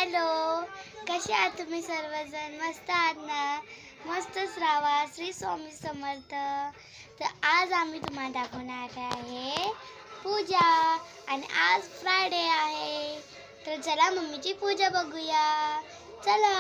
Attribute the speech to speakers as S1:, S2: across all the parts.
S1: Hello, कसे आहात तुम्ही सर्वजण? मस्त आहात ना? मस्तच राहा. श्री स्वामी समर्थ. तर आज आम्ही तुम्हाला दाखवणार आहे पूजा आणि आज फ्रायडे आहे. तर चला मम्मीची पूजा बघूया. चला.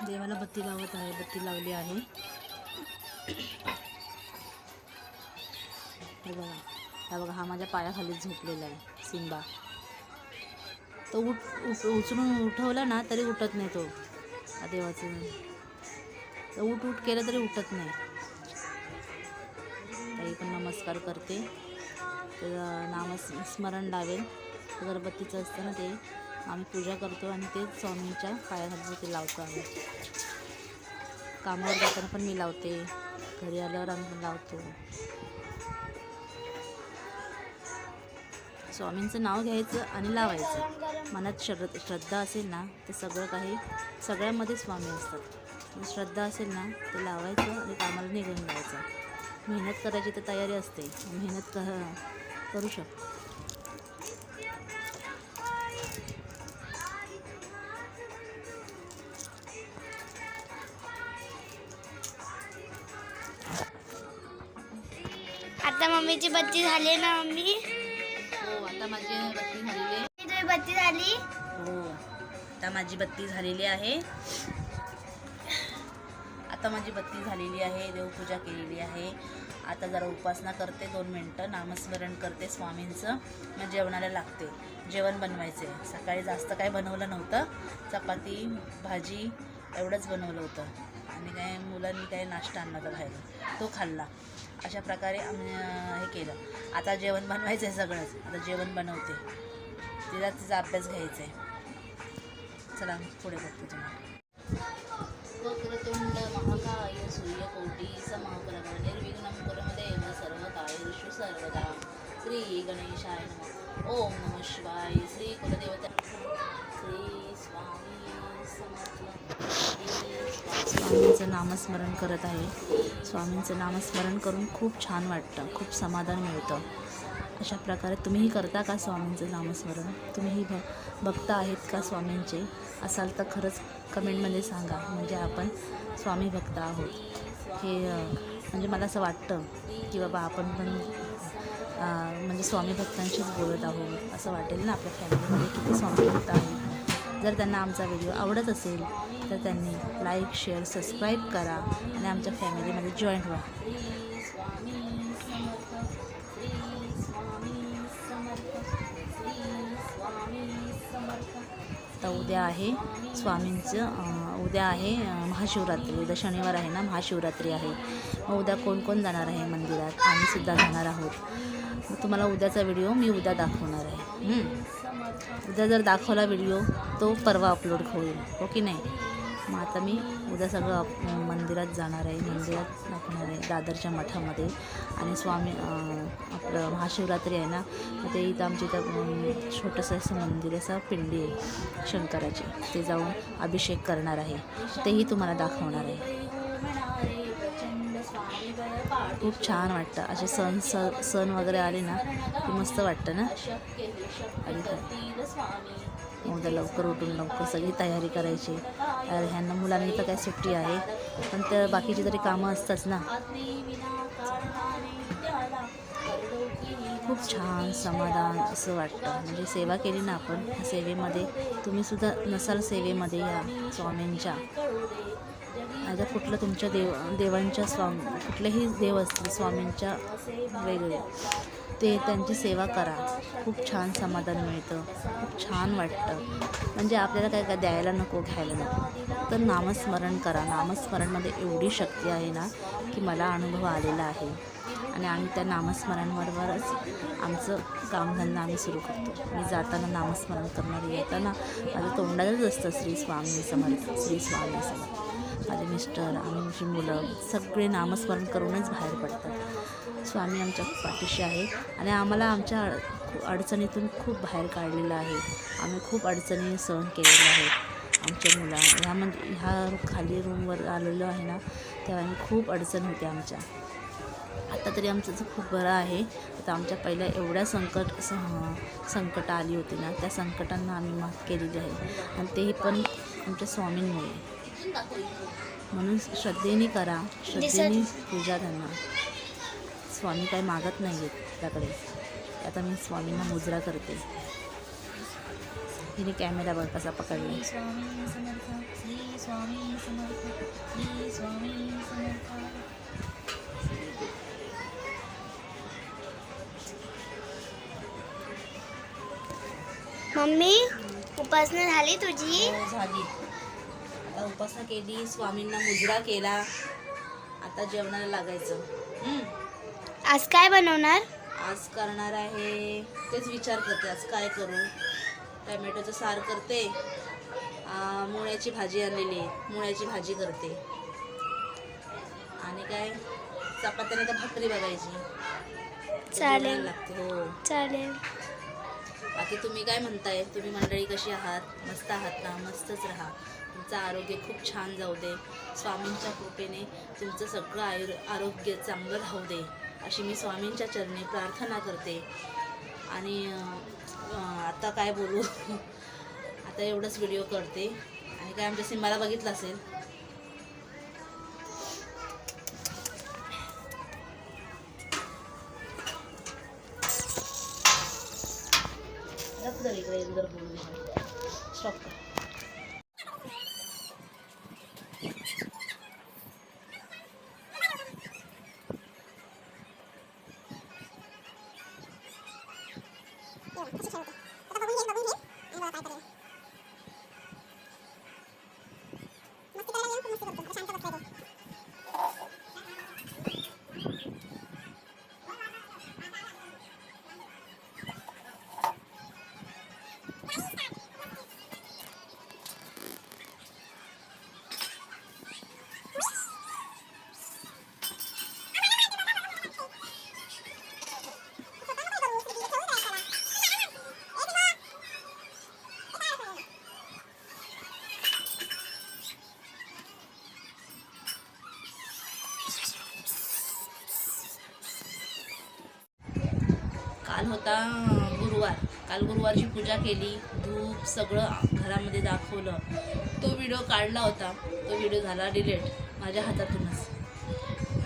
S2: देवाला बत्ती लावत आहे. बत्ती लावली आहे. हे बघा हा माझ्या पायाखाली झोपलेला आहे सिंबा. तो उचलून उठवला ना तरी उठत नाही. तो देवाचं उठ केलं तरी उठत नाही. ताई पण नमस्कार करते. तर नामस्मरण लावेल. अगरबत्तीचं असतं ना ते आम्ही पूजा करतो आणि ते स्वामींच्या पायाखाली ते लावतो आम्ही. कामावर जाताना पण मी लावते, घरी आल्यावर आम्ही लावतो. स्वामींचं नाव घ्यायचं आणि लावायचं. मनात श्रद्धा असेल ना ते सगळं काही सगळ्यामध्ये स्वामी असतात. श्रद्धा असेल ना ते लावायचं आणि कामाला निघून जायचं. मेहनत करायची तर तयारी असते. मेहनत करू शकतो.
S1: आता मम्मीची बत्ती झाली ना मम्मी?
S2: हो, आता माझी बत्ती झालेली आहे.
S1: तुझी बत्ती झाली?
S2: हो, आता माझी बत्ती झालेली आहे. देवपूजा केलेली आहे. आता जरा उपासना करते. 2 मिनटं नामस्मरण करते स्वामींचं. मग जेवणाला लागते. जेवण बनवायचे. सकाळी जास्त काही बनवलं नव्हतं. चपाती भाजी एवढंच बनवलं होतं आणि काय मुलांनी काय नाश्ता आणला होता बाहेर, तो खाल्ला. अशा प्रकारे आम्ही हे केलं. आता जेवण बनवायचं आहे सगळंच. आता जेवण बनवते. तिचा अभ्यास घ्यायचा आहे. चला पुढे बघते तुम्हाला. वक्रतुंड महाकाय सूर्यकोटी समप्रभ निर्विघ्नं कुरुदेव सर्वकार्येषु सर्वदा. श्री गणेशाय नमः. ओम नमः शिवाय. श्री कुलदेवता. श्री स्वामी समर्थ. स्वामींचं नामस्मरण करत आहे. स्वामींचं नामस्मरण करून खूप छान वाटतं, खूप समाधान मिळतं. अशा प्रकारे तुम्हीही करता का स्वामींचं नामस्मरण? तुम्हीही भक्त आहेत का स्वामींचे? असाल तर खरंच कमेंटमध्ये सांगा. म्हणजे आपण स्वामी भक्त आहोत हे म्हणजे मला असं वाटतं की बाबा आपण पण म्हणजे स्वामी भक्तांशीच बोलत आहोत असं वाटेल ना. आपल्या फॅमिलीमध्ये किती स्वामी भक्त आहेत. जर त्यांना आमचा व्हिडिओ आवडत असेल तर त्यांनी लाईक शेअर सबस्क्राईब करा आणि आमच्या फॅमिलीमध्ये जॉईन व्हा. आता उद्या आहे स्वामींचं, उद्या आहे महाशिवरात्री. उद्या शनिवार आहे ना, महाशिवरात्री आहे. मग उद्या कोण कोण जाणार आहे मंदिरात? आम्ही सुद्धा जाणार आहोत. मग तुम्हाला उद्याचा व्हिडिओ मी उद्या दाखवणार आहे. उद्या जर दाखवला व्हिडिओ तो परवा अपलोड होईल, हो की नाही? मग आता मी उद्या सगळं मंदिरात जाणार आहे, मंदिरात दाखवणार आहे दादरच्या मठामध्ये. आणि स्वामी आपलं महाशिवरात्री आहे ना, तर ते इथं आमच्या इथं छोटंसं असं मंदिर आहे, असं पिंडी आहे शंकराची, ते जाऊन अभिषेक करणार आहे, तेही तुम्हाला दाखवणार आहे. खूप छान वाटतं असे सण वगैरे आले ना की मस्त वाटतं ना. आणि काय उद्या लवकर उठून लवकर सगळी तयारी करायची. ह्यांना मुलांनी तर काय सुट्टी आहे, पण त्या बाकीची तरी कामं असतात ना. खूप छान समाधान असं वाटतं. म्हणजे सेवा केली ना आपण, सेवेमध्ये तुम्हीसुद्धा नसाल सेवेमध्ये या स्वामींच्या, आता कुठलं तुमच्या देवांच्या कुठलेही देव असतील स्वामींच्या वेगळे, ते त्यांची सेवा करा. खूप छान समाधान मिळतं, खूप छान वाटतं. म्हणजे आपल्याला काय द्यायला नको, घ्यायला नको, तर नामस्मरण करा. नामस्मरणमध्ये एवढी शक्ती आहे ना की मला अनुभव आलेला आहे. आणि आम्ही त्या नामस्मरणवरच आमचं कामधंदा आम्ही सुरू करतो. मी जाताना नामस्मरण करणार, येताना माझं तोंडातच असतं श्री स्वामी समर्थ, श्री स्वामी समर्थ. माझे मिस्टर, आमची मुलं सगळे नामस्मरण करूनच बाहेर पडतात. स्वामी आमच्या पाठीशी आहे आणि आम्हाला आमच्या अडचणीतून खूप बाहेर काढलेलं आहे. आम्ही खूप अडचणी सहन केलेल्या आहेत. आमच्या ह्या खाली रूमवर आलेलो आहे ना, तेव्हा आम्ही खूप अडचण होते आमच्या. आता तरी आमचं खूप बरं आहे. आता आमच्या पहिल्या एवढ्या संकट आली होती ना, त्या संकटांना आम्ही मात केलेली आहे. आणि तेही पण आमच्या स्वामींमुळे. म्हणून श्रद्धेने करा, श्रद्धेने पूजा त्यांना. स्वामी काही मागत नाही आहेत त्याकडे. आता मी स्वामींना मुजरा करते. तिने कॅमेरा बघ कसा पकडला. स्वामी समर्थ, श्री स्वामी समर्थ, श्री स्वामी समर्थ.
S1: मम्मी, उपासना झाली तुझी?
S2: झाली. आता उपासना केली, स्वामींना मुजरा केला, आता जेवणाला लागायचं.
S1: आज काय बनवणार?
S2: आज करणार आहे तेच विचार करते, आज काय करू. टमॅटोचं सार करते, मुळ्याची भाजी आणलेली आहे, मुळ्याची भाजी करते. आणि काय चपात्याने तर भाकरी बघायची.
S1: चालेल
S2: लागते. हो
S1: चालेल.
S2: बाकी तुम्ही काय म्हणताय? तुम्ही मंडळी कशी आहात? मस्त आहात ना? मस्तच राहा. तुमचं आरोग्य खूप छान जाऊ दे. स्वामींच्या कृपेने तुमचं सगळं आरोग्य चांगलं राहू दे, अशी मी स्वामींच्या चरणी प्रार्थना करते. आणि आता काय बोलू, आता एवढंच व्हिडिओ करते. आणि काय आमच्या सिम्बाला बघितलं असेल, इकडे जर बोलू स्टॉप कर. काल होता गुरुवार. काल गुरुवारची पूजा केली, धूप सगळं घरामध्ये दाखवलं. तो व्हिडिओ काढला होता, तो व्हिडिओ झाला डिलीट माझ्या हातातूनच.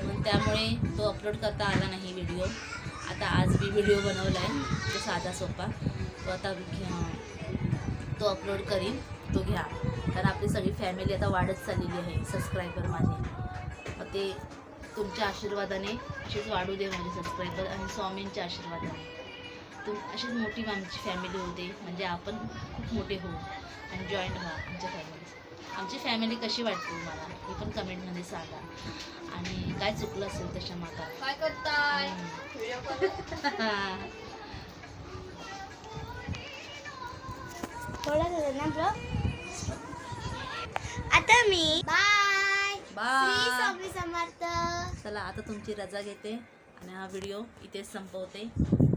S2: मग त्यामुळे तो अपलोड करता आला नाही व्हिडिओ. आता आज मी व्हिडिओ बनवला आहे तो साधा सोपा, तो आता तो अपलोड करीन, तो घ्या. कारण आपली सगळी फॅमिली आता वाढत चाललेली आहे, सबस्क्रायबर माझे. मग ते तुमच्या आशीर्वादाने अशीच वाढू दे माझे सबस्क्रायबर, आणि स्वामींच्या आशीर्वादाने अशीच मोठी आमची फॅमिली होते. म्हणजे आपण खूप मोठे होऊ आणि जॉईंट व्हा आमच्या फॅमिली. आमची फॅमिली कशी वाटते मला हे पण कमेंटमध्ये सांगा. आणि काय चुकलं असेल त्याच्या मागा काय करताय.
S1: थोडा ना ब्लॉग. आता मी बाय.
S2: बाय.
S1: श्री स्वामी समर्थ.
S2: चला आता तुमची रजा घेते आणि हा व्हिडिओ इथेच संपवते.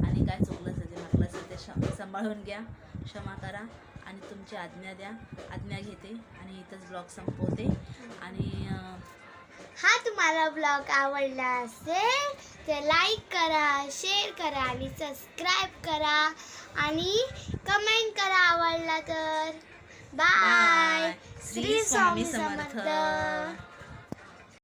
S2: आणि काय चुकलं असेल ते म्हटलं असेल ते सांभाळून घ्या, क्षमा करा आणि तुमची आज्ञा द्या. आज्ञा घेते आणि इथंच ब्लॉग संपवते. आणि
S1: हा तुम्हाला ब्लॉग आवडला असेल तर लाईक करा, शेअर करा आणि सबस्क्राईब करा आणि कमेंट करा आवडला तर. बाय. श्री स्वामी समर्थ.